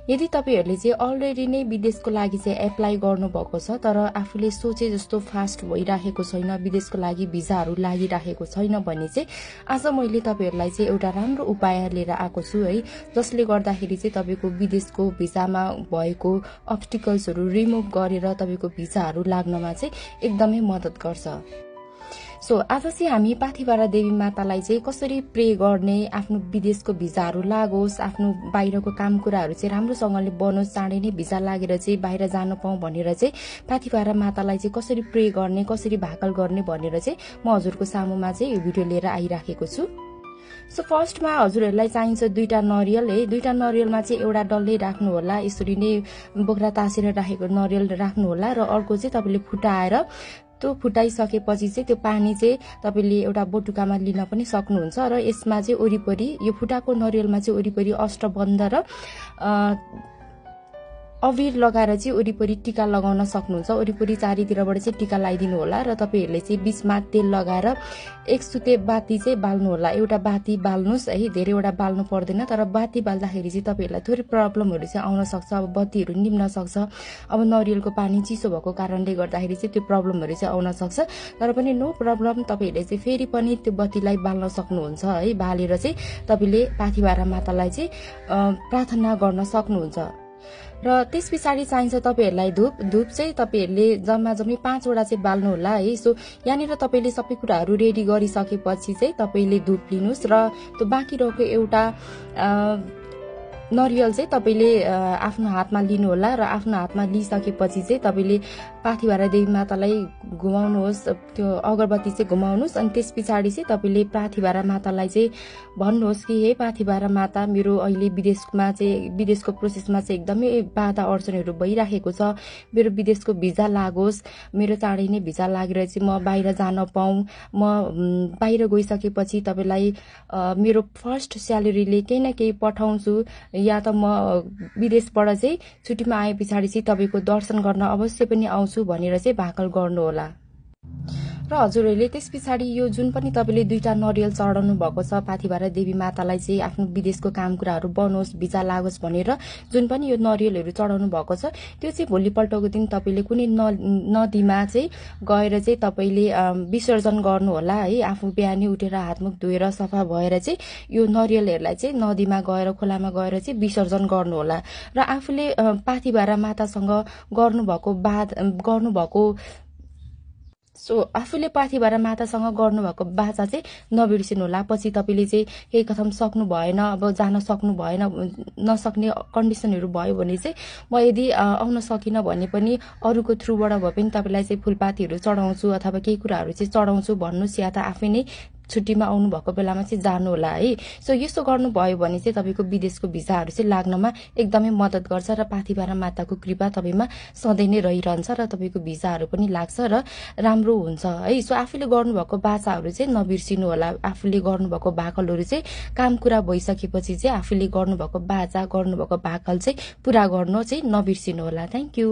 यदि तपाईहरुले चाहिँ अलरेडी नै विदेशको लागि चाहिँ एप्लाई गर्नुभएको छ तर आफूले सोचे जस्तो फास्ट भइराखेको छैन, विदेशको लागि भिजाहरु लागिराखेको छैन भने चाहिँ आज मैले तपाईहरुलाई चाहिँ एउटा राम्रो उपाय लिएर आएको छु है, जसले गर्दाखेरि चाहिँ तपाईको विदेशको भिजामा भएको अब्स्टिकल्सहरु रिमुभ गरेर तपाईको भिजाहरु लाग्नमा चाहिँ एकदमै मद्दत गर्छ। सो आज चाहिँ हामी पाथिभरा देवी मातालाई चाहिँ कसरी प्रे गर्ने, आफ्नो विदेशको भिजाहरु लागोस्, आफ्नो बाहिरको काम कुराहरु चाहिँ राम्रोसँगले बनोस्, चाँडै नै भिजा लागेर चाहिँ बाहिर जान पाऊँ भनेर चाहिँ पाथिभरा मातालाई चाहिँ कसरी प्रे गर्ने, कसरी भाकल गर्ने भनेर चाहिँ म हजुरको सामुमा चाहिँ यो भिडियो लिएर आइराखेको छु। सो फर्स्टमा हजुरहरुलाई चाहिन्छ दुईटा नरियल है, दुईटा नरियलमा चाहिँ एउटा डल्लै राख्नु होला, यसरी नै बोक्रा तासेर राखेको नरियल राख्नु होला र अर्को चाहिँ तपाईले फुटाएर त्यो फुटाइसकेपछि चाहिँ त्यो पानी चाहिँ तपाईले एउटा बटुकामा लिन पनि सक्नुहुन्छ र यसमा चाहिँ वरिपरि यो फुटाको नरियलमा चाहिँ वरिपरि अष्टबन्ध र अबिर लगाएर चाहिँ वरिपरि टीका लगाउन सक्नुहुन्छ। वरिपरि चारैतिरबाट चाहिँ टीका लगाइदिनु होला र तपाईहरुले चाहिँ बीचमा तेल लगाएर एक सुते बाती चाहिँ बाल्नु होला। एउटा बाती बाल्नुस् है, धेरैवटा बाल्नु पर्दैन, तर बाती बाल्दाखेरि चाहिँ तपाईहरुलाई थोरै प्रब्लमहरु चाहिँ आउन सक्छ। अब बत्तीहरु निम्न सक्छ, अब नरियलको पानी चिसो भएको कारणले गर्दाखेरि चाहिँ त्यो प्रब्लमहरु चाहिँ आउन सक्छ। तर पनि नो प्रब्लम, तपाईहरुले चाहिँ फेरि पनि त्यो बत्तीलाई बाल्न सक्नुहुन्छ है। बालेर चाहिँ तपाईले पाथिभरा मातालाई चाहिँ प्रार्थना गर्न सक्नुहुन्छ। र त्यसपछि चाहिन्छ तपाईहरुलाई धूप। धूप चाहिँ तपाईहरुले जम्मै 5 वटा चाहिँ बाल्नु होला है। सो यहाँनिर तपाईले सबै कुराहरु रेडी गरिसकेपछि चाहिँ तपाईले धूप लिनुस् र त्यो बाँकी रहेको एउटा नरियल चाहिँ तपाईले आफ्नो हातमा लिनु होला र आफ्नो हातमा लिइसकेपछि चाहिँ तपाईले पाथिभरा देवी मातालाई घुमाउनुहोस्, त्यो अगरबत्ती चाहिँ घुमाउनुहोस् अनि त्यसपछि चाहिँ तपाईले पाथिभरा मातालाई चाहिँ भन्नुहोस् कि हे पाथिभरा माता, मेरो अहिले विदेशको प्रोसेसमा चाहिँ एकदमै बाधा अडचनहरु भइराखेको छ, मेरो विदेशको भिजा लागोस्, मेरो चाँडै नै भिजा लागेर चाहिँ म बाहिर जान पाऊँ। म बाहिर गइसकेपछि तपाईलाई मेरो फर्स्ट स्यालेरीले केही न केही पठाउँछु, या त म विदेशबाट चाहिँ छुट्टीमा आए पछाडी चाहिँ तपाईको दर्शन गर्न अवश्य पनि आउँछु भनेर चाहिँ भाकल गर्नु होला। र हजुरहरुले त्यसपछि यो जुन पनि तपाईले दुईटा नरियल चढाउनु भएको छ पाथिभरा देवी मातालाई चाहिँ आफ्नो विदेशको काम कुराहरु बनोस्, भिजा लागोस् भनेर जुन पनि यो नरियलहरु चढाउनु भएको छ त्यो चाहिँ भोलिपल्टको दिन तपाईले कुनै नदीमा चाहिँ गएर चाहिँ तपाईले विसर्जन गर्नु होला है। आफू बिहानै उठेर हातमुख धोएर सफा भएर चाहिँ यो नरियलहरुलाई चाहिँ नदीमा गएर खोलामा गएर चाहिँ विसर्जन गर्नु होला। र आफूले पाथिभरा मातासँग आफूले पाथिभरा मातासँग गर्नुभएको बाचा चाहिँ नबिर्सिनु होला। पछि तपाईले चाहिँ केही कथम सक्नु भएन, अब जान सक्नु भएन, नसक्ने कन्डिसनहरु भयो भने चाहिँ म यदि आउन सकिन भने पनि अरूको थ्रुबाट भए पनि तपाईलाई चाहिँ फुलपातीहरु चढाउँछु अथवा केही कुराहरु चाहिँ चढाउँछु भन्नुस्, या त आफै नै छुट्टीमा आउनु भएको बेलामा चाहिँ जानु होला है। सो यसो गर्नु भयो भने चाहिँ तपाईको विदेशको भिजाहरु चाहिँ लाग्नमा एकदमै मद्दत गर्छ र पाथिभरा माताको कृपा तपाईमा सधैँ नै रहिरहन्छ र तपाईको भिजाहरु पनि लाग्छ र राम्रो हुन्छ है। सो आफूले गर्नुभएको बाचाहरु चाहिँ नबिर्सिनु होला। आफूले गर्नुभएको भाकलहरु चाहिँ काम कुरा भइसकेपछि चाहिँ आफूले गर्नुभएको बाचा, गर्नुभएको भाकल चाहिँ पूरा गर्नु चाहिँ नबिर्सिनु होला। Thank you.